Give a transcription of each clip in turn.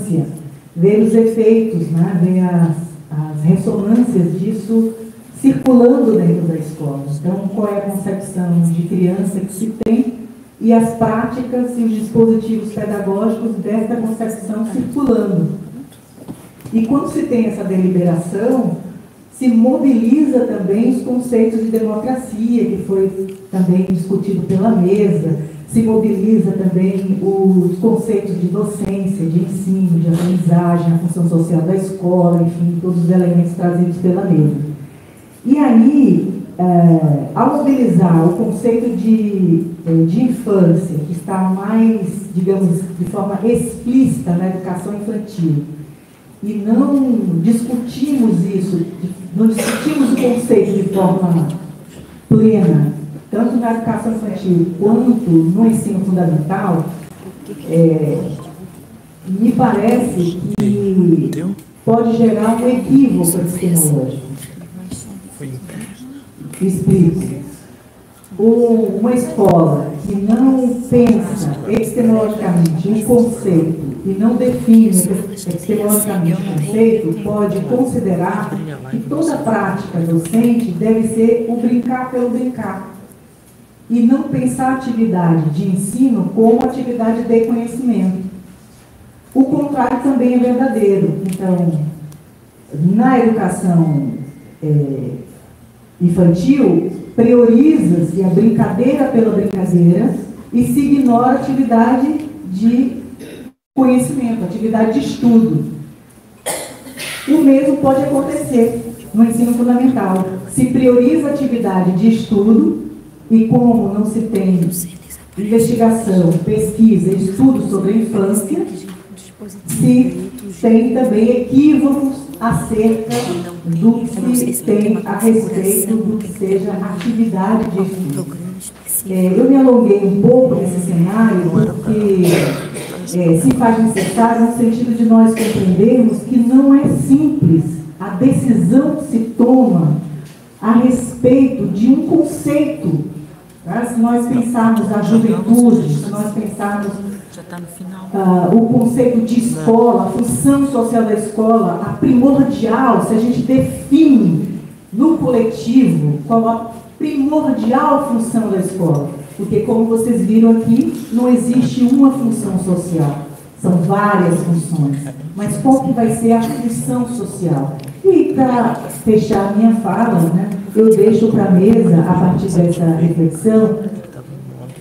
infância, ver os efeitos, né, ver as ressonâncias disso circulando dentro da escola. Então, qual é a concepção de criança que se tem e as práticas e os dispositivos pedagógicos dessa concepção circulando. E quando se tem essa deliberação, se mobiliza também os conceitos de democracia, que foi também discutido pela mesa, se mobiliza também os conceitos de docência, de ensino, de aprendizagem, a função social da escola, enfim, todos os elementos trazidos pela mesa. E aí, ao mobilizar o conceito de infância, que está mais, digamos, de forma explícita na educação infantil, e não discutimos isso, não discutimos o conceito de forma plena, tanto na educação infantil quanto no ensino fundamental, me parece que pode gerar um equívoco epistemológico. Explico. Uma escola que não pensa epistemologicamente um conceito e não define epistemologicamente o conceito, pode considerar que toda prática docente deve ser o brincar pelo brincar e não pensar a atividade de ensino como atividade de conhecimento. O contrário também é verdadeiro. Então, na educação infantil, prioriza-se a brincadeira pela brincadeira e se ignora a atividade de conhecimento, a atividade de estudo. O mesmo pode acontecer no ensino fundamental. Se prioriza a atividade de estudo e como não se tem investigação, pesquisa, estudo sobre a infância, se tem também equívocos acerca do que se tem a respeito do que seja atividade de estudo. Eu me alonguei um pouco nesse cenário porque se faz necessário no sentido de nós compreendermos que não é simples a decisão que se toma a respeito de um conceito. Tá? Se nós pensarmos a juventude, se nós pensarmos o conceito de escola, a função social da escola, a primordial, se a gente define no coletivo qual a primordial função da escola. Porque, como vocês viram aqui, não existe uma função social, são várias funções. Mas qual que vai ser a função social? E para fechar a minha fala, né, eu deixo para a mesa, a partir dessa reflexão,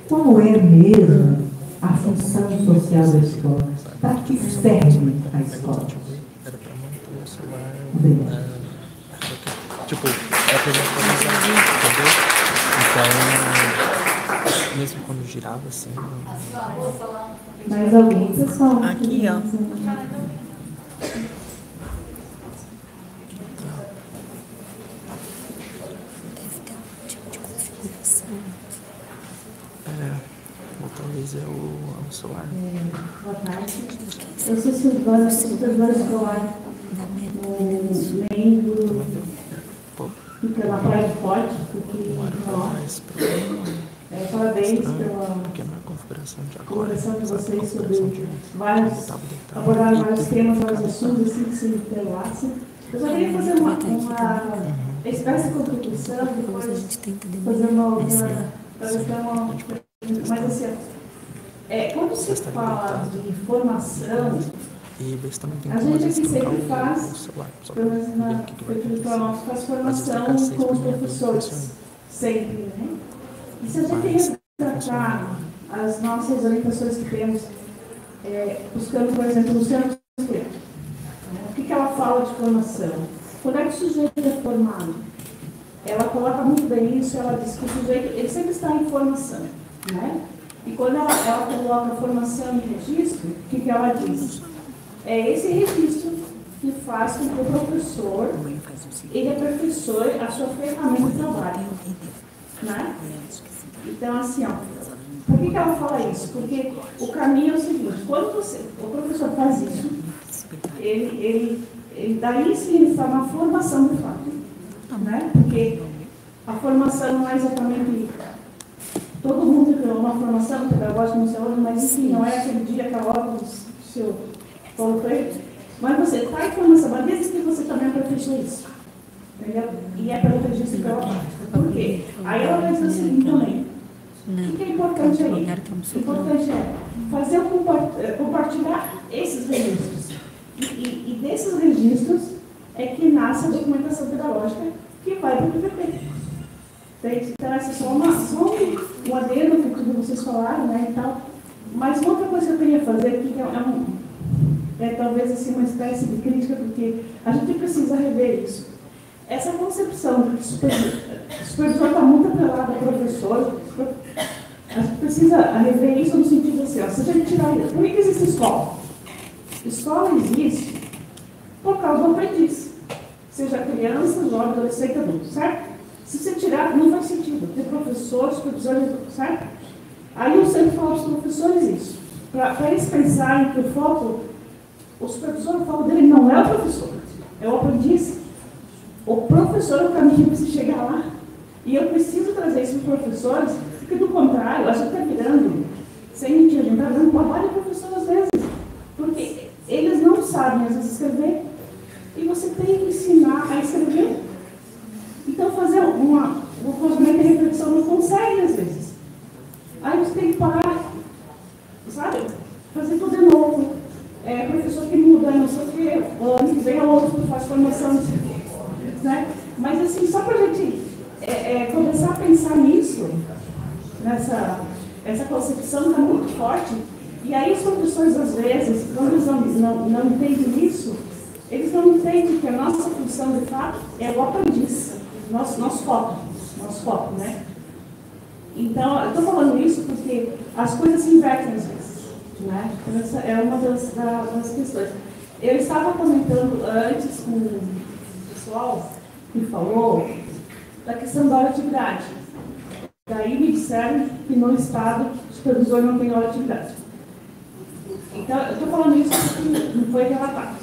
qual é mesmo a função social da escola? Para que serve a escola? Obrigada. Tipo, é a primeira coisa, entendeu? Então, mesmo quando girava assim. Mais alguém, pessoal? Aqui, ó. Ou talvez é o celular. Boa tarde. Eu sou Silvana, supervisora escolar no membro fica na Praia do Forte, porque parabéns pela conversação de vocês sobre vários, abordar vários temas, vários assuntos, assim que se interlaçam. Eu só queria fazer uma espécie de contribuição, depois fazer uma outra, talvez ter uma, mas assim, quando se fala de formação, a gente aqui sempre faz, pelo menos na prefeitura, faz formação com os professores, sempre, né? E se a gente resgatar as nossas orientações que temos, buscando, por exemplo, Luciano Subirá, o que ela fala de formação? Quando é que o sujeito é formado? Ela coloca muito bem isso, ela diz que o sujeito ele sempre está em formação, né? E quando ela coloca formação em registro, o que ela diz? É esse registro que faz com que o professor ele aperfeiçoe a sua ferramenta de trabalho, né? Então, assim, por que ela fala isso? Porque o caminho é o seguinte: quando o professor faz isso, ele daí sim ele está na formação de fato, né? Porque a formação não é exatamente todo mundo tem uma formação pedagógica no seu aluno, mas enfim, não é aquele dia, aquela hora do seu Paulo Freire, mas você está em formação, mas desde que você também aperfeiçoe isso. Entendeu? E é pelo registro e pela prática. Por quê? Aí ela vai dizer o seguinte também. O que é importante aí? O importante é fazer compartilhar esses registros. E desses registros é que nasce a documentação pedagógica que vai para o PPP. Então, essa é só um adendo que vocês falaram, né, e tal. Mas uma outra coisa que eu queria fazer aqui, que é talvez assim, uma espécie de crítica, porque a gente precisa rever isso. Essa concepção de que o supervisor está muito atrelado ao professor, a gente precisa rever isso no sentido assim, ó, se a gente tirar isso, por que existe escola? Escola existe por causa do aprendiz, seja criança, jovem, adolescente, adulto, certo? Se você tirar, não faz sentido ter professor, supervisor, certo? Aí eu sempre falo para os professores isso, para eles pensarem que o foco, o supervisor, o foco dele não é o professor, é o aprendiz. O professor é o caminho para você chegar lá. E eu preciso trazer isso para os professores, porque do contrário, a gente está virando, sem mentir, a gente está dando trabalho para o professor às vezes, porque eles não sabem às vezes escrever, e você tem que ensinar a escrever. Então fazer um cruzamento de reflexão não consegue às vezes. Aí você tem que parar, sabe? Fazer tudo de novo. Professor que muda, não sei o quê, ano que vem é outro que faz formação, não sei o quê. Né? Mas assim, só para a gente começar a pensar nisso, essa concepção está muito forte, e aí os professores às vezes, quando eles não entendem isso, eles não entendem que a nossa função de fato é o aprendiz, nosso foco, né? Então, eu estou falando isso porque as coisas se invertem às vezes, né? Então, essa é uma das questões. Eu estava comentando antes com o pessoal que falou da questão da hora de atividade. Daí me disseram que no Estado o supervisor não tem hora de atividade. Então, eu estou falando isso porque não foi relatado.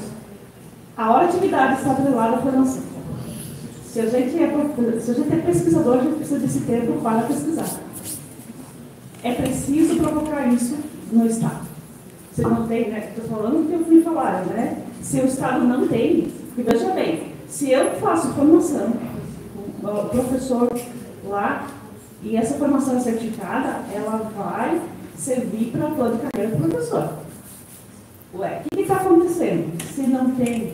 A hora de atividade está atrelada à formação. Se a gente é pesquisador, a gente precisa desse tempo para pesquisar. É preciso provocar isso no Estado. Se não tem, né? Estou falando o que eu fui falar, né? Se o Estado não tem, veja bem, se eu faço formação, o professor lá, e essa formação é certificada, ela vai servir para plano de carreira do professor. Ué, o que está acontecendo? Se não tem,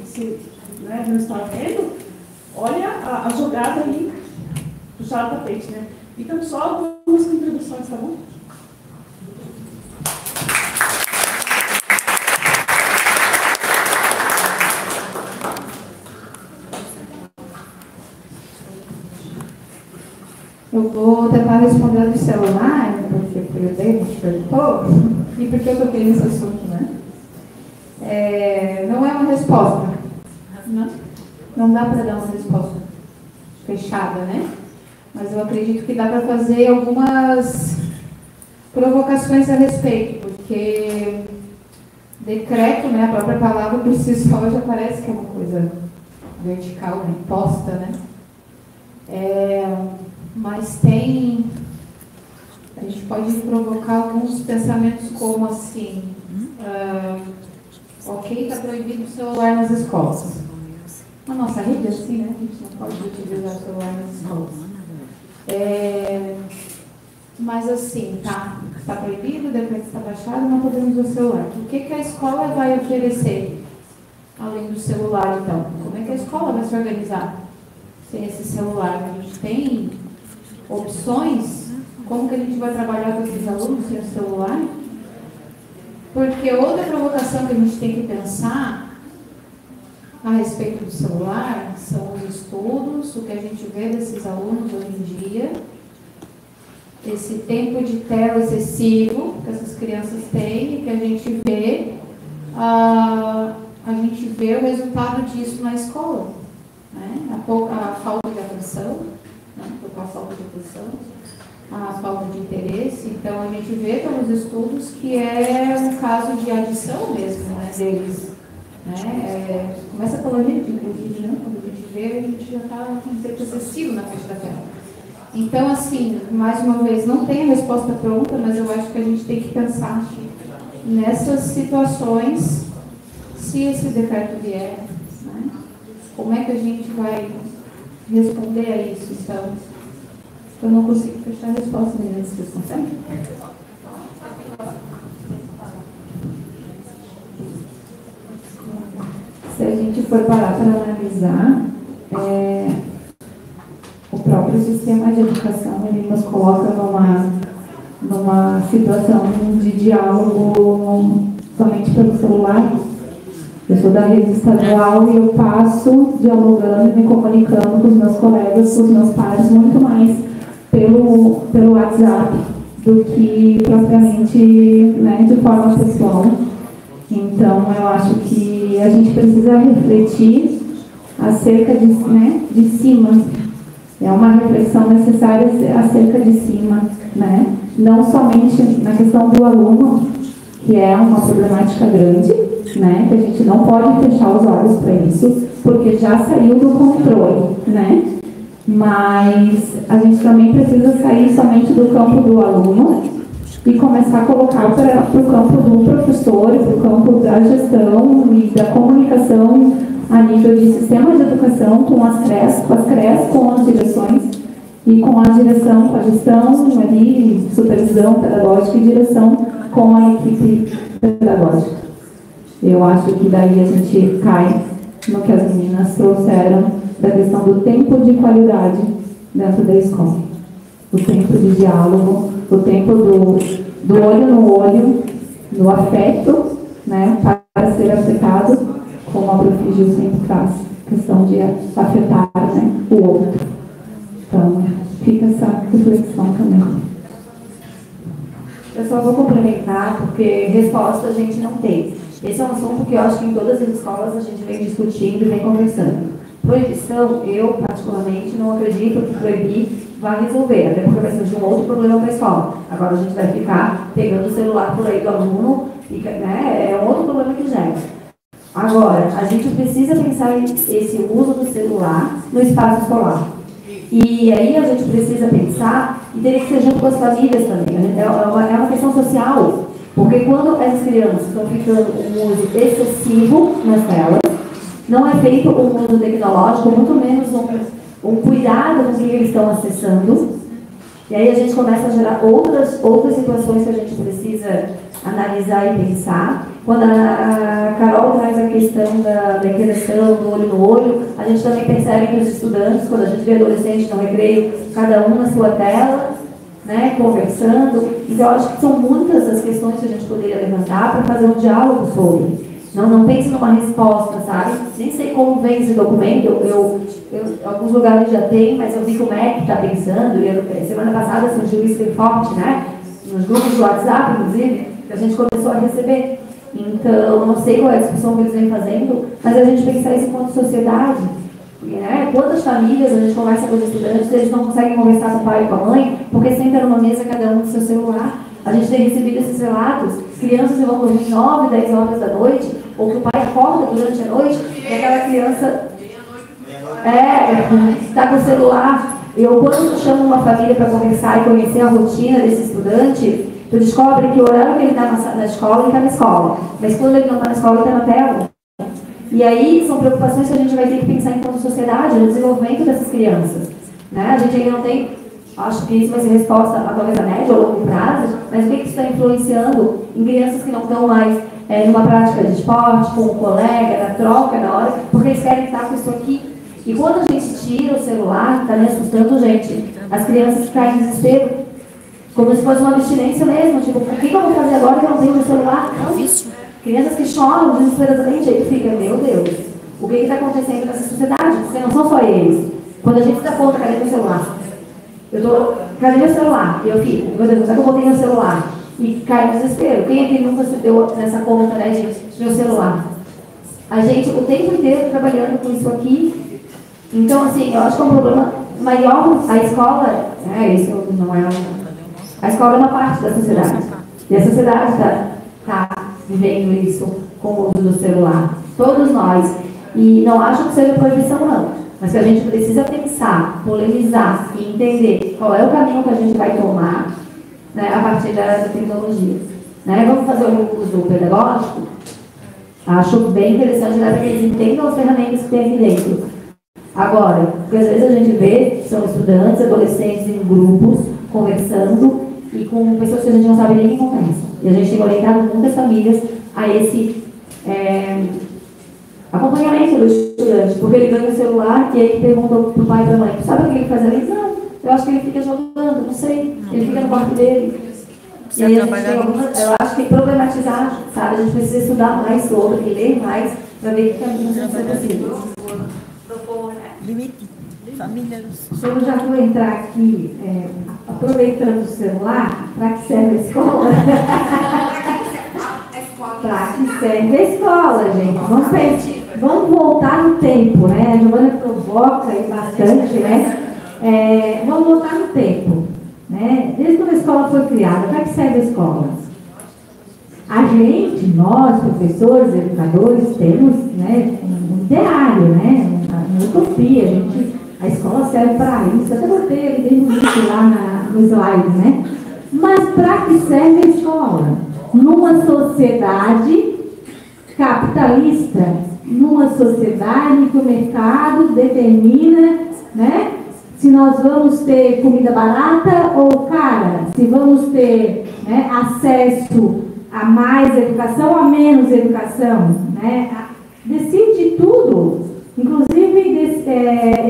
né, não está vendo, olha a jogada aí, puxar o tapete, né? Então, só algumas contribuições, tá bom? Eu vou tentar responder do celular, porque foi o David perguntou, e porque eu toquei nesse assunto, né? Não é uma resposta. Não dá para dar uma resposta fechada, né? Mas eu acredito que dá para fazer algumas provocações a respeito, porque decreto, né, a própria palavra por si só já parece que é uma coisa vertical, né, imposta, né? Mas a gente pode provocar alguns pensamentos como assim, ok, está proibido o celular nas escolas. A nossa rede é assim, né? A gente não pode utilizar o celular nas escolas. Mas assim, está proibido, o decreto está baixado, não podemos usar o celular. O que a escola vai oferecer, além do celular, então? Como é que a escola vai se organizar sem esse celular? A gente tem opções? Como que a gente vai trabalhar com esses alunos sem o celular? Porque outra provocação que a gente tem que pensar a respeito do celular são os estudos, o que a gente vê desses alunos hoje em dia, esse tempo de tela excessivo que essas crianças têm e que a gente vê o resultado disso na escola, né? A falta de atenção, né? A falta de atenção, a falta de interesse. Então a gente vê pelos estudos que é um caso de adição mesmo, né, deles. Né? Começa pela gente, inclusive, né? Quando a gente vê, a gente já está com um tempo excessivo na frente da tela. Então, assim, mais uma vez, não tem a resposta pronta, mas eu acho que a gente tem que pensar nessas situações se esse decreto vier, né, como é que a gente vai responder a isso? Então, eu não consigo fechar a resposta, meninas, vocês conseguem? Se a gente for parar para analisar, o próprio sistema de educação, ele nos coloca numa situação de diálogo somente pelo celular. Eu sou da rede estadual e eu passo dialogando e me comunicando com os meus colegas, com os meus pares, muito mais pelo WhatsApp do que propriamente, né, de forma pessoal. Então, eu acho que a gente precisa refletir acerca de cima. É uma reflexão necessária acerca de cima, né? Não somente na questão do aluno, que é uma problemática grande, né? Que a gente não pode fechar os olhos para isso, porque já saiu do controle, né? Mas a gente também precisa sair somente do campo do aluno e começar a colocar para o campo do professor, para o campo da gestão e da comunicação a nível de sistema de educação com as CREs, com as direções e com a direção, com a gestão ali, supervisão pedagógica e direção com a equipe pedagógica. Eu acho que daí a gente cai no que as meninas trouxeram da questão do tempo de qualidade dentro da escola. O tempo de diálogo, o tempo do olho no olho, do afeto, né, para ser afetado, como a Prof. Gil sempre traz, questão de afetar, né, o outro. Então, fica essa reflexão também. Eu só vou complementar, porque resposta a gente não tem. Esse é um assunto que eu acho que em todas as escolas a gente vem discutindo e vem conversando. Proibição, eu particularmente não acredito que proibir vai resolver, até porque vai surgir um outro problema para a escola. Agora a gente vai ficar pegando o celular por aí do aluno, né, é um outro problema que gera. Agora, a gente precisa pensar esse uso do celular no espaço escolar. E aí a gente precisa pensar, e teria que ser junto com as famílias também, é uma questão social, porque quando as crianças estão ficando um uso excessivo nas telas, não é feito um uso tecnológico, muito menos um cuidado com o que eles estão acessando, e aí a gente começa a gerar outras situações que a gente precisa analisar e pensar. Quando a Carol traz a questão da interação do olho no olho, a gente também percebe que os estudantes, quando a gente vê adolescentes no recreio, cada um na sua tela, né, conversando. Então, eu acho que são muitas as questões que a gente poderia levantar para fazer um diálogo sobre. Não pense numa resposta, sabe? Nem sei como vem esse documento, alguns lugares já tem, mas eu vi que o MEC está pensando, e semana passada surgiu isso bem forte, né? Nos grupos do WhatsApp, inclusive, que a gente começou a receber. Então, não sei qual é a discussão que eles vêm fazendo, mas a gente pensar isso enquanto sociedade. Né? Quantas famílias a gente conversa com os estudantes, eles não conseguem conversar com o pai e com a mãe, porque sentam numa mesa cada um com seu celular. A gente tem recebido esses relatos, crianças que vão dormir 9, 10 horas da noite, ou que o pai acorda durante a noite, e aquela criança está com o celular. Eu, quando chamo uma família para conversar e conhecer a rotina desse estudante, tu descobre que o horário que ele está na escola, ele está na escola. Mas quando ele não está na escola, ele está na tela. E aí são preocupações que a gente vai ter que pensar enquanto sociedade, no desenvolvimento dessas crianças. Né? A gente ainda não tem, acho que isso vai ser resposta talvez a médio ou longo prazo, mas o que está influenciando em crianças que não estão mais numa prática de esporte, com um colega, na troca, na hora, porque eles querem estar com isso aqui. E quando a gente tira o celular, está me assustando, gente, as crianças caem em desespero, como se fosse uma abstinência mesmo, tipo, o que eu vou fazer agora que eu não tenho meu celular? Não. Crianças que choram desesperadamente, aí fica, meu Deus, o que está acontecendo nessa sociedade? Porque não são só eles. Quando a gente se dá conta, cadê meu celular? Cadê meu celular? E eu fico, meu Deus, será que eu botei meu celular? E cai no desespero. Quem aqui nunca se deu nessa conta, né, gente? Meu celular. A gente, o tempo inteiro, trabalhando com isso aqui. Então, assim, eu acho que é um problema maior. A escola, isso não é a escola é uma parte da sociedade. E a sociedade está vivendo isso com o uso do celular. Todos nós. E não acho que seja proibição, não. Mas que a gente precisa pensar, polemizar e entender qual é o caminho que a gente vai tomar, né, a partir da tecnologia. Né? Vamos fazer o uso pedagógico? Acho bem interessante para que eles entendam as ferramentas que tem aqui dentro. Agora, porque às vezes a gente vê, são estudantes, adolescentes em grupos, conversando, e com pessoas que a gente não sabe nem quem conversa. E a gente tem orientado muitas famílias a esse acompanhamento do estudante, porque ele ganha o celular e aí pergunta para o pai e para a mãe, sabe o que ele faz ali? Não, eu acho que ele fica jogando, não sei, ele fica no quarto dele. E aí a gente tem algumas, eu acho que tem que problematizar, sabe? A gente precisa estudar mais sobre, ler mais, para ver que caminhos vão ser possíveis. Limite, família. Eu já vou entrar aqui, aproveitando o celular, para que serve a escola? Para que serve a escola, gente. Vamos voltar no tempo, né? A Giovana provoca aí bastante, né? Vamos voltar no tempo. Né? Desde quando a escola foi criada, para que serve a escola? A gente, nós, professores, educadores, temos, né, um ideário, né, uma utopia. A escola serve para isso. Até botei ali desde o início lá no slide, né? Mas para que serve a escola? Numa sociedade capitalista, numa sociedade que o mercado determina, né? Se nós vamos ter comida barata ou cara, se vamos ter, né, acesso a mais educação ou a menos educação, né? Decide tudo, inclusive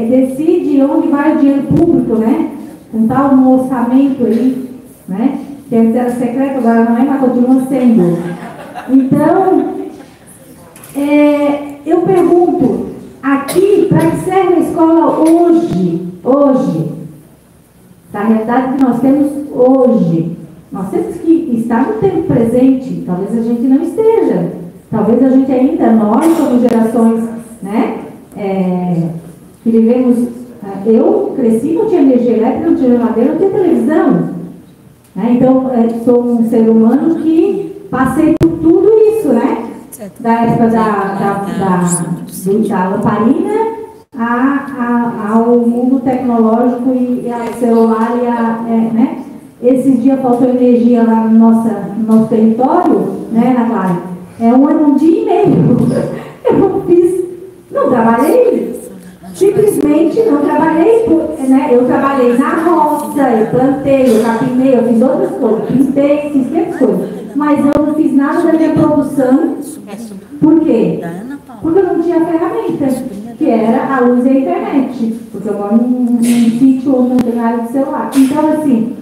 decide onde vai o dinheiro público, né? Com tal um orçamento aí, né? Que antes era secreto, agora não é, mas continua sendo. Então, eu pergunto, aqui, para que serve a escola hoje? Da realidade que nós temos hoje, nós temos que estar no tempo presente. Talvez a gente não esteja, talvez a gente ainda, nós somos gerações, né, que vivemos. Eu cresci, não tinha energia elétrica, não tinha geladeira, não tinha televisão, né? Então sou um ser humano que passei por tudo isso, né, da época da lamparina ao mundo tecnológico e ao celular né? Esses dias faltou energia lá no nosso território, né, na Clara? Um dia e meio. Não trabalhei, simplesmente não trabalhei, né? Eu trabalhei na roça, eu plantei, eu capinei, eu fiz outras coisas, pintei, fiz muitas coisas, mas eu não fiz nada da minha produção. Por quê? Porque eu não tinha ferramenta, que era a luz e a internet, porque eu moro num sítio onde não tem área de celular. Então, assim,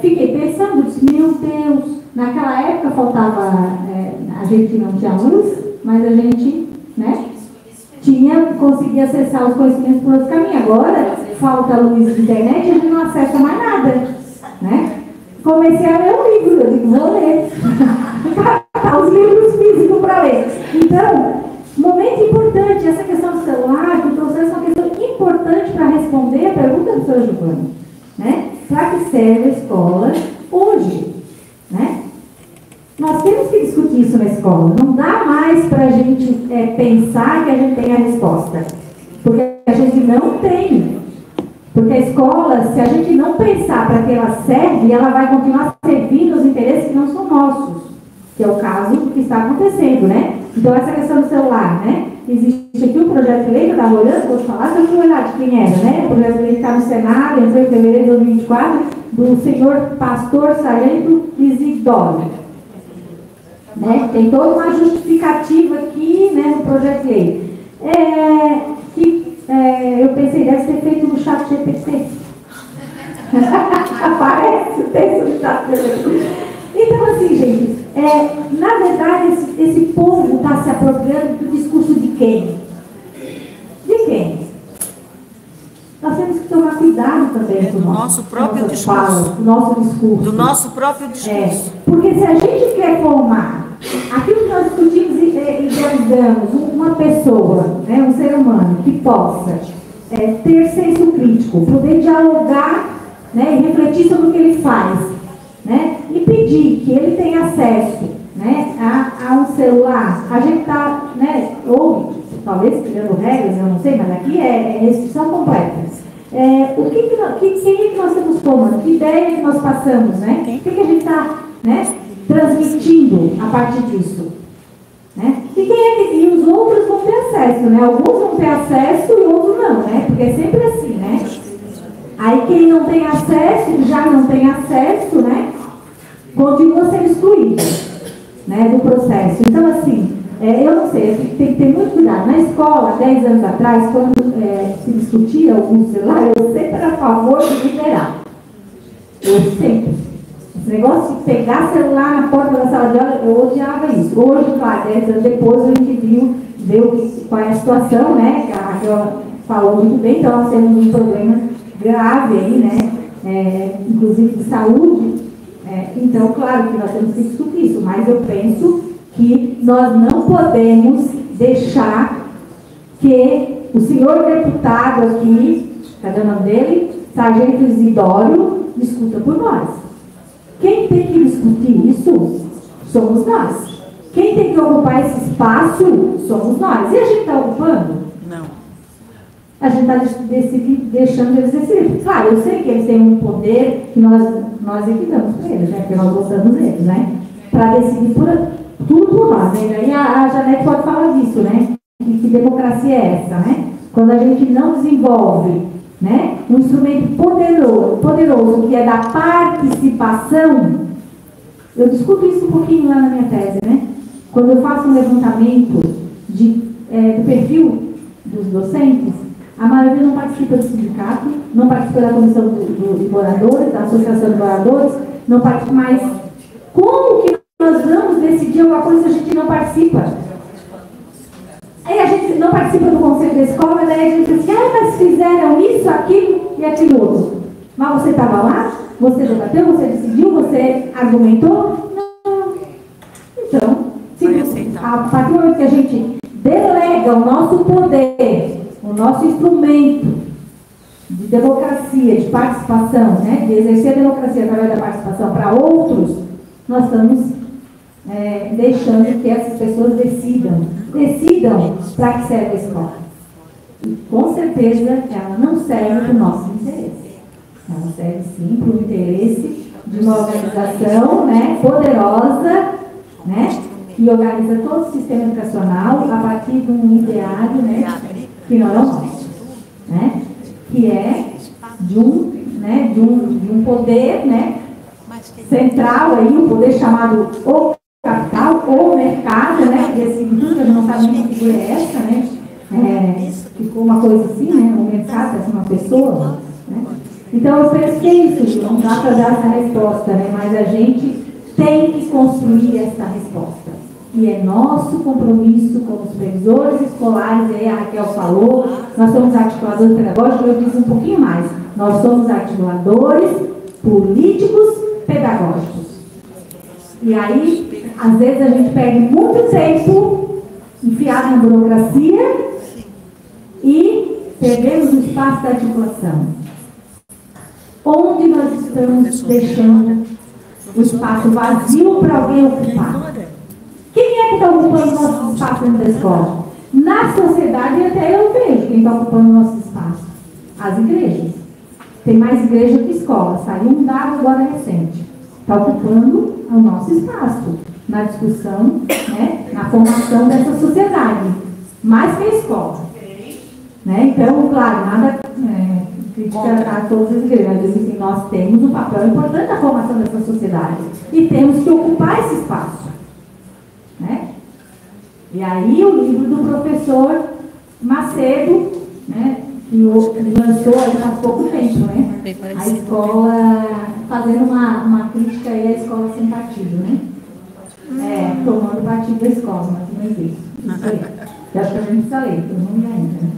fiquei pensando, disse, meu Deus, naquela época faltava, a gente não tinha luz, mas a gente, né, conseguia acessar os conhecimentos por outro caminho. Agora, falta luz e internet e a gente não acessa mais nada, né? Comecei a ler um livro, eu digo, vou ler. Catar os livros físicos para ler. Então, momento importante, essa questão do celular, do processo, é uma questão importante para responder a pergunta do Sr. Giovanni, né? Para que serve a escola hoje, né? Nós temos que discutir isso na escola. Não dá mais para a gente pensar que a gente tem a resposta, porque a gente não tem. Porque a escola, se a gente não pensar para que ela serve, ela vai continuar servindo os interesses que não são nossos, que é o caso do que está acontecendo, né? Então, essa questão do celular, né? Existe aqui um projeto de lei que eu estava olhando, vou falar, se eu fui olhar de quem era, né? O projeto de lei que está no Senado, entrou em fevereiro de 2024, do senhor pastor Sargento Isidoro. Né? Tem toda uma justificativa aqui, né, no projeto de lei. Eu pensei, deve ser feito no chat GPT. Aparece o texto do chat GPT. Então, assim, gente, na verdade, esse povo está se apropriando do discurso de quem? De quem? Nós temos que tomar cuidado também com nosso próprio discurso. Falas, do nosso discurso. Do nosso próprio discurso. Porque se a gente quer formar aquilo que nós discutimos e idealizamos, uma pessoa, né, um ser humano, que possa ter senso crítico, poder dialogar, né, e refletir sobre o que ele faz, né, e pedir que ele tenha acesso, né, a um celular. A gente está, né, ou talvez criando regras, eu não sei, mas aqui é restrição completa. Quem é que nós estamos formando? Que ideia que nós passamos, né? O que a gente está, né, transmitindo a partir disso? Né? acesso, né? Alguns vão ter acesso e outros não, né? Porque é sempre assim, né? Aí quem não tem acesso, já não tem acesso, né? Continua sendo excluído, né? Do processo. Então, assim, eu não sei, tem que ter muito cuidado. Na escola, 10 anos atrás, quando se discutia o celular, eu sempre era a favor de liberar. Eu sempre. Esse negócio de pegar celular na porta da sala de aula, eu odiava isso. Hoje, claro, 10 anos depois, a gente viu qual é a situação, né? Que a Raquel falou muito bem, então nós temos um problema grave aí, né? Inclusive de saúde. Então, claro que nós temos que discutir isso, mas eu penso que nós não podemos deixar que o senhor deputado aqui, cadê o nome dele? Sargento Isidório, discuta por nós. Quem tem que discutir isso somos nós. Quem tem que ocupar esse espaço somos nós. E a gente está ocupando? Não. A gente está deixando eles decidir. Claro, eu sei que eles têm um poder que nós é que damos para eles, né? Porque nós gostamos deles, né? Para decidir tudo por nós. Né? E a Janete pode falar disso, né? Que democracia é essa, né? Quando a gente não desenvolve, né, um instrumento poderoso que é da participação. Eu discuto isso um pouquinho lá na minha tese, né? Quando eu faço um levantamento do perfil dos docentes, a maioria não participa do sindicato, não participa da comissão de moradores, da associação de moradores, não participa mais. Como que nós vamos decidir alguma coisa se a gente não participa? Aí a gente não participa do conselho da escola, daí a gente diz, mas fizeram isso, aquilo e aquilo outro. Mas você estava lá? Você debateu? Você decidiu? Você argumentou? Não. Então, a partir do momento que a gente delega o nosso poder, o nosso instrumento de democracia, de participação, né, de exercer a democracia através da participação para outros, nós estamos deixando que essas pessoas decidam para que serve a escola. E com certeza ela não serve para o nosso interesse. Ela serve sim para o interesse de uma organização, né, poderosa, né, que organiza todo o sistema educacional a partir de um ideário, né, que não é o nosso, né, que é de um poder, né, central aí, um poder chamado o capital ou mercado, né, que esse tudo a gente não sabe nem que figura é essa, né, ficou uma coisa assim, né, o mercado é uma pessoa, né. Então eu penso que é isso, não dá para dar essa resposta, né, mas a gente tem que construir essa resposta. E é nosso compromisso como supervisores escolares, aí a Raquel falou, nós somos articuladores pedagógicos, eu disse um pouquinho mais, nós somos articuladores políticos pedagógicos. E aí, às vezes a gente perde muito tempo enfiado na burocracia e perdemos o espaço da articulação. Onde nós estamos deixando o espaço vazio para alguém ocupar? Quem é que está ocupando o nosso espaço dentro da escola? Na sociedade, até eu vejo quem está ocupando o nosso espaço. As igrejas. Tem mais igreja que escola. Saiu um dado agora recente. Está ocupando o nosso espaço na discussão, né, na formação dessa sociedade. Mais que a escola. Né? Então, claro, nada crítica a todas as igrejas. Mas assim, nós temos um papel importante na formação dessa sociedade. E temos que ocupar esse espaço. Né? E aí o livro do professor Macedo, né, que lançou há pouco tempo, né? A escola, fazendo uma crítica aí à escola sem partido, né? Tomando partido da escola, mas não existe. Isso aí. Eu acho que a gente precisa ler, eu não li ainda, né?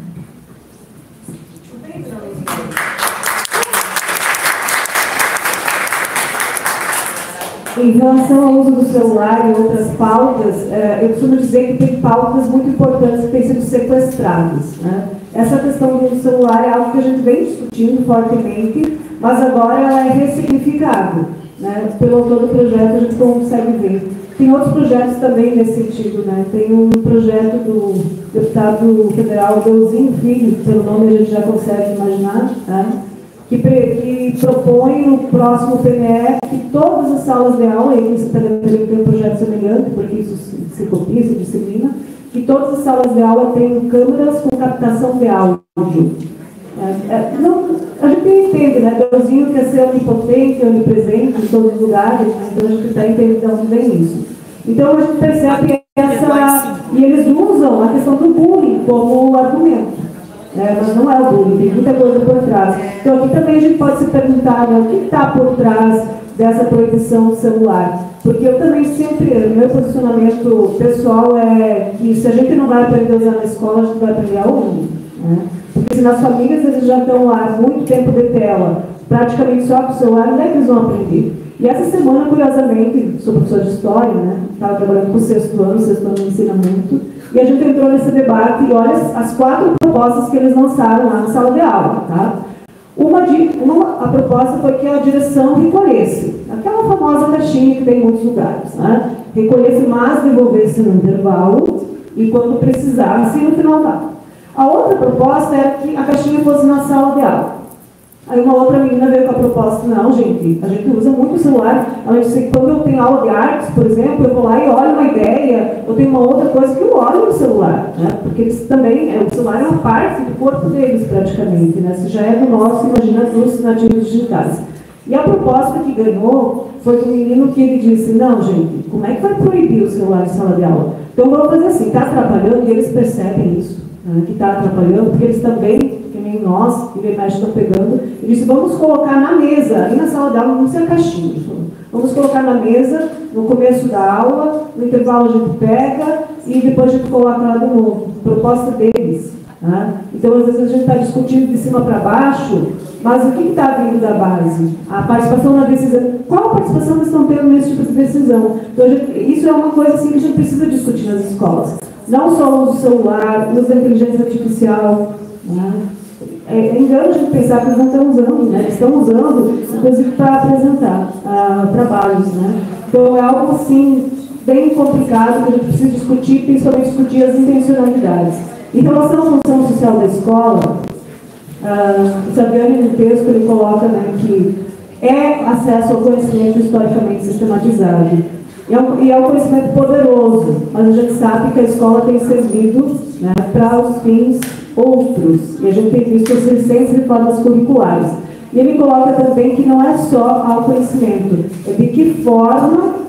Em relação ao uso do celular e outras pautas, eu costumo dizer que tem pautas muito importantes que têm sido sequestradas. Né? Essa questão do celular é algo que a gente vem discutindo fortemente, mas agora ela é ressignificada. Né? Pelo autor do projeto a gente consegue ver. Tem outros projetos também nesse sentido. Né? Tem um projeto do deputado federal Deusinho Filho, pelo nome a gente já consegue imaginar, né? Que propõe no próximo PNE que todas as salas de aula, e isso também tem um projeto semelhante, porque isso se copia, se dissemina, que todas as salas de aula tenham câmeras com captação de áudio. Não, a gente entende, né? Deusinho quer ser onipotente, onipresente em todos os lugares, então a gente está entendendo de onde vem isso. Então a gente percebe e eles usam a questão do bullying como argumento. Mas não é o bullying, tem muita coisa por trás. Então aqui também a gente pode se perguntar, né, o que está por trás dessa proibição do celular. Porque eu também sempre, meu posicionamento pessoal é que se a gente não vai aprender a usar na escola, a gente vai aprender aonde? Né? Porque se nas famílias eles já estão lá muito tempo de tela, praticamente só com o celular, onde é que eles vão aprender? E essa semana, curiosamente, sou professora de história, né? Estava trabalhando com o sexto ano de ensinamento, e a gente entrou nesse debate e olha as 4 propostas que eles lançaram lá na sala de aula, tá? A proposta foi que a direção recolhesse, aquela famosa caixinha que tem em muitos lugares, né? Recolhesse, mas devolvesse no intervalo e quando precisasse no final da aula. A outra proposta era que a caixinha fosse na sala de aula. Aí uma outra menina veio com a proposta, não, gente, a gente usa muito o celular. Ela disse que quando eu tenho aula de artes, por exemplo, eu vou lá e olho uma ideia, eu tenho uma outra coisa que eu olho no celular, né? Porque eles também, o celular é uma parte do corpo deles praticamente, né? Se já é do nosso, imagina dos nativos digitais. E a proposta que ganhou foi do menino que ele disse, não, gente, como é que vai proibir o celular em sala de aula? Então vamos fazer assim, está atrapalhando e eles percebem isso, né? Que está atrapalhando, porque eles também, que nem nós, que de estão pegando, ele disse, vamos colocar na mesa, ali na sala de aula, não ser a caixinha, vamos colocar na mesa, no começo da aula, no intervalo a gente pega e depois a gente coloca lá de novo, proposta deles. Né? Então, às vezes a gente está discutindo de cima para baixo, mas o que está vindo da base? A participação na decisão. Qual a participação eles estão tendo nesse tipo de decisão? Então, isso é uma coisa assim, que a gente precisa discutir nas escolas. Não só o uso do celular, o uso da inteligência artificial. Né? É engano a gente pensar que eles não estão usando, né? Eles estão usando, inclusive, para apresentar trabalhos. Né? Então, é algo assim, bem complicado, que a gente precisa discutir, principalmente discutir as intencionalidades. Em relação à função social da escola, o Saviani, no texto, ele coloca, né, que é acesso ao conhecimento historicamente sistematizado. E é um conhecimento poderoso, mas a gente sabe que a escola tem servido, né, para os fins outros. E a gente tem visto as recentes reformas curriculares. E ele coloca também que não é só ao conhecimento, é de que forma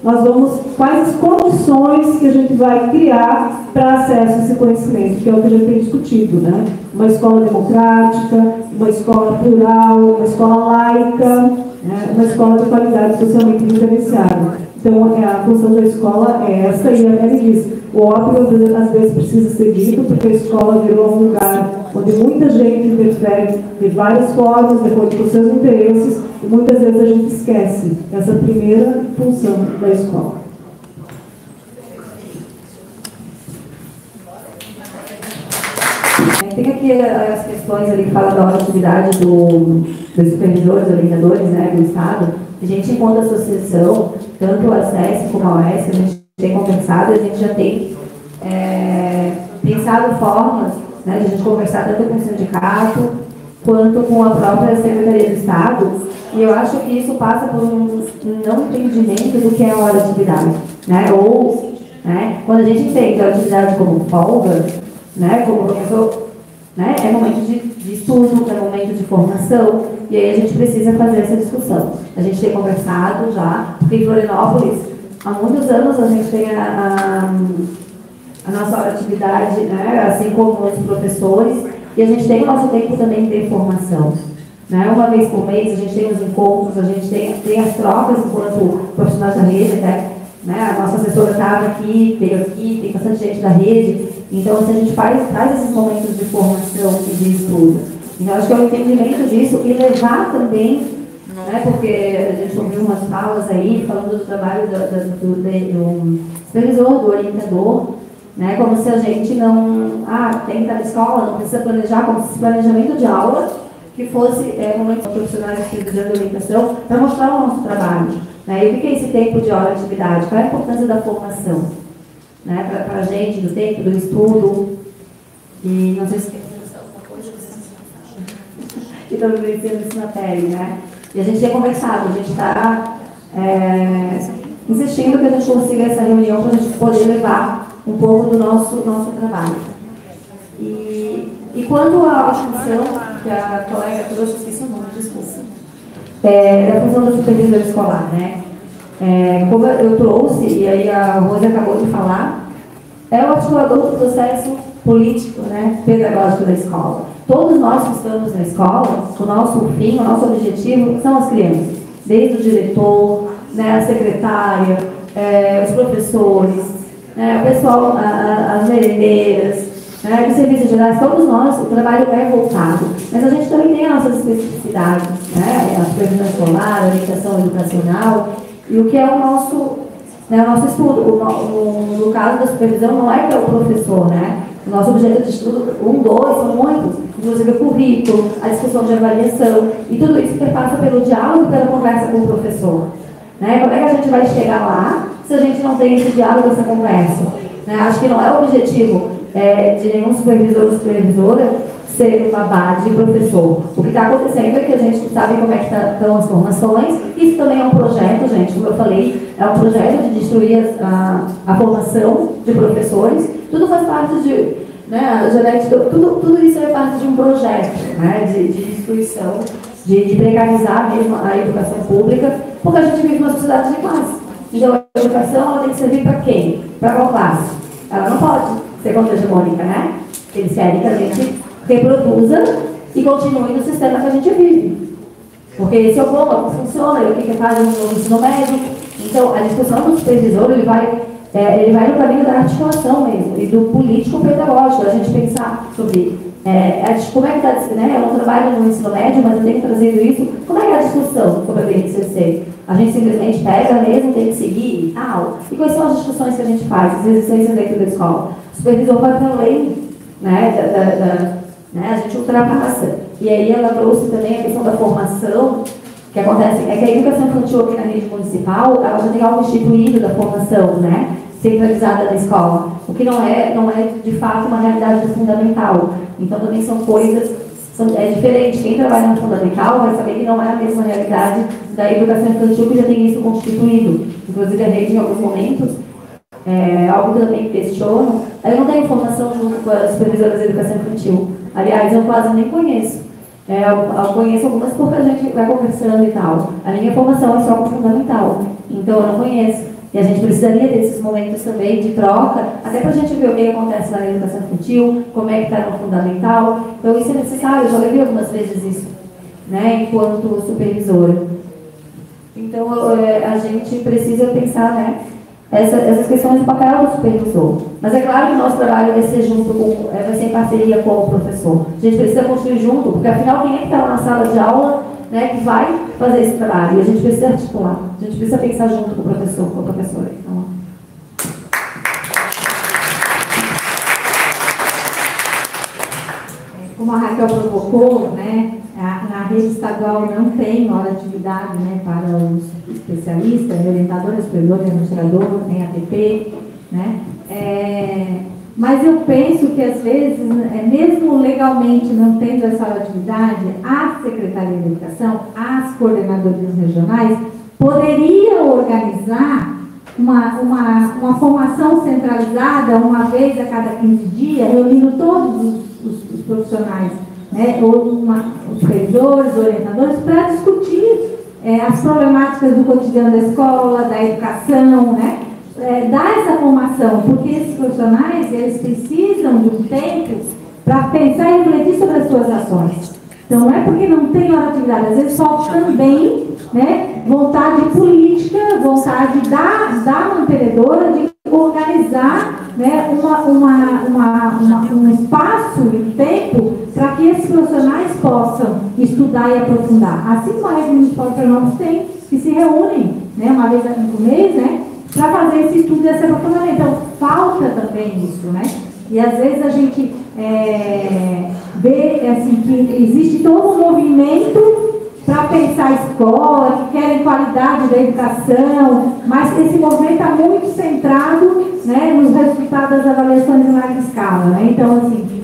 nós vamos, quais as condições que a gente vai criar para acesso a esse conhecimento, que é o que a gente tem discutido, né? Uma escola democrática, uma escola plural, uma escola laica, né? Uma escola de qualidade socialmente diferenciada. Então, a função da escola é essa, e a Mary diz, o óbvio às vezes precisa ser dito, porque a escola virou um lugar onde muita gente interfere de várias formas, de acordo com os seus interesses, e muitas vezes a gente esquece essa primeira função da escola. Tem aqui as questões ali que falam da atividade dos supervisores, orientadores, né, do Estado. A gente, enquanto associação, tanto o ACES como a OES, a gente tem conversado, a gente já tem pensado formas, né, de a gente conversar tanto com o sindicato quanto com a própria Secretaria do Estado, e eu acho que isso passa por um não entendimento do que é a hora de atividade, né, ou, né, quando a gente entende a atividade como folga, né, como professor, né, é momento de estudo, é momento de formação, e aí a gente precisa fazer essa discussão. A gente tem conversado já, porque em Florianópolis, há muitos anos a gente tem a nossa atividade, né, assim como os professores, e a gente tem o nosso tempo também de formação. Né? Uma vez por mês a gente tem os encontros, a gente tem as trocas enquanto profissionais da rede, né? A nossa assessora estava aqui, veio aqui, tem bastante gente da rede, então assim, a gente traz esses momentos de formação e de estudo. Então acho que é o entendimento disso e levar também, né, porque a gente ouviu umas falas aí falando do trabalho do supervisor, do orientador, né, como se a gente não tem que estar na escola, não precisa planejar, como se esse planejamento de aula que fosse momentos profissionais de orientação para mostrar o nosso trabalho. Né, e o que é esse tempo de hora de atividade? Qual é a importância da formação? Né, para a gente, do tempo, do estudo, e não sei se tem alguma coisa que estão vivenciando isso na pele, né? E a gente tem conversado, a gente está insistindo que a gente consiga essa reunião para a gente poder levar um pouco do nosso trabalho. E quanto à função que a colega trouxe, esqueci o nome, desculpa, da função do supervisor escolar, né? Como eu trouxe, e aí a Rose acabou de falar, é o articulador do processo político, né, pedagógico da escola. Todos nós que estamos na escola, o nosso fim, o nosso objetivo são as crianças, desde o diretor, né, a secretária, os professores, né, o pessoal, as merendeiras, né, os serviços gerais, todos nós, o trabalho é voltado. Mas a gente também tem as nossas especificidades, né, a supervisão escolar, a orientação educacional, e o que é o nosso estudo. No caso da supervisão, não é que é o professor, né? O nosso objeto de estudo, 1, 2, são muitos, inclusive o currículo, a discussão de avaliação, e tudo isso perpassa pelo diálogo e pela conversa com o professor. Né? Como é que a gente vai chegar lá se a gente não tem esse diálogo, essa conversa? Né? Acho que não é o objetivo de nenhum supervisor ou supervisora ser uma base de professor. O que está acontecendo é que a gente sabe como é que estão as formações. Isso também é um projeto, gente, como eu falei, é um projeto de destruir a formação de professores. Tudo faz parte de, né, tudo isso é parte de um projeto, né, de destruição, de precarizar mesmo a educação pública, porque a gente vive numa sociedade de classe. Então a educação ela tem que servir para quem? Para qual classe? Ela não pode ser contra-hegemônica, né? Eles querem que a gente reproduza e continue no sistema que a gente vive. Porque esse é o como, como funciona, e o que faz no ensino médio. Então, a discussão do supervisor, ele vai no caminho da articulação mesmo, e do político-pedagógico, a gente pensar sobre como é que está, né? Eu não trabalho no ensino médio, mas eu tenho trazido isso. Como é que é a discussão sobre a BNCC? A gente simplesmente pega mesmo, tem que seguir e tal. E quais são as discussões que a gente faz, as exercícios dentro da escola? O supervisor vai para além, né, a gente ultrapassa. E aí ela trouxe também a questão da formação, que acontece, é que a educação infantil aqui na rede municipal, ela já tem algo instituído da formação, né, centralizada na escola, o que não é de fato uma realidade do fundamental. Então também são coisas, é diferente. Quem trabalha no fundamental vai saber que não é a mesma realidade da educação infantil, que já tem isso constituído. Inclusive a rede, em alguns momentos, algo que eu também questiono, eu não tenho formação junto com as supervisoras de educação infantil. Aliás, eu quase nem conheço. Eu conheço algumas porque a gente vai conversando e tal. A minha formação é só com fundamental, então eu não conheço. E a gente precisaria desses momentos também de troca, até para a gente ver o que acontece na educação infantil, como é que está no fundamental. Então isso é necessário, eu já levei algumas vezes isso, né, enquanto supervisora. Então a gente precisa pensar, né, essas questões do papel do supervisor. Mas é claro que o nosso trabalho vai ser vai ser em parceria com o professor. A gente precisa construir junto, porque afinal quem é que está lá na sala de aula, né, que vai fazer esse trabalho? E a gente precisa articular, a gente precisa pensar junto com o professor, com a professora. Então, como a Raquel provocou, né, na rede estadual não tem hora de atividade, né, para os especialistas, orientador, supervisor, administrador, tem ATP, né? Mas eu penso que às vezes, mesmo legalmente não tendo essa hora de atividade, a Secretaria de Educação, as coordenadorias regionais, poderiam organizar uma formação centralizada, uma vez a cada 15 dias, reunindo todos os profissionais, né, os supervisores, orientadores, para discutir as problemáticas do cotidiano da escola, da educação, né, dar essa formação, porque esses profissionais, eles precisam de um tempo para pensar e refletir sobre as suas ações. Então, não é porque não tem hora de atividade, às vezes falta também, né, vontade política, vontade da mantenedora de organizar, né, um espaço e tempo para que esses profissionais possam estudar e aprofundar. Assim como a rede municipal de Florianópolis tem, que se reúnem, né, uma vez por mês, né, para fazer esse estudo e esse aprofundamento. Então, falta também isso, né? E às vezes a gente vê assim, que existe todo um movimento para pensar a escola, que querem qualidade da educação, mas esse movimento está muito centrado, né, nos resultados das avaliações em larga escala, né? Então, assim,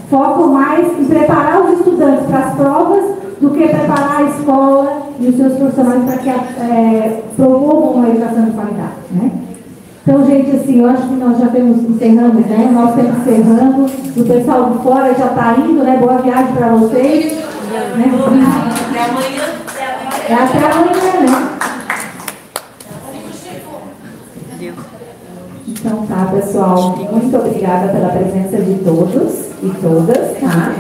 foco mais em preparar os estudantes para as provas do que preparar a escola e os seus profissionais para que promovam uma educação de qualidade, né? Então, gente, assim, eu acho que nós já encerramos, né? Nós temos encerrando, o pessoal de fora já está indo, né? Boa viagem para vocês. Né? Até amanhã. É até amanhã, né? Então tá, pessoal, muito obrigada pela presença de todos e todas, tá?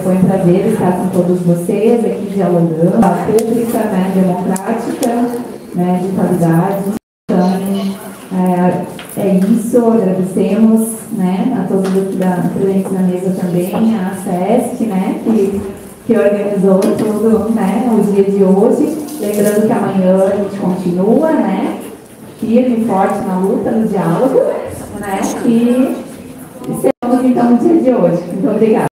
Foi um prazer estar com todos vocês aqui dialogando, a pública, né, democrática, né, de qualidade. Então, é isso, agradecemos, né, a todos aqui presentes na mesa também, a SESC, né, que organizou tudo, né, o dia de hoje. Lembrando que amanhã a gente continua, né, firme e forte na luta, no diálogo, né, e encerramos então o dia de hoje. Muito obrigada.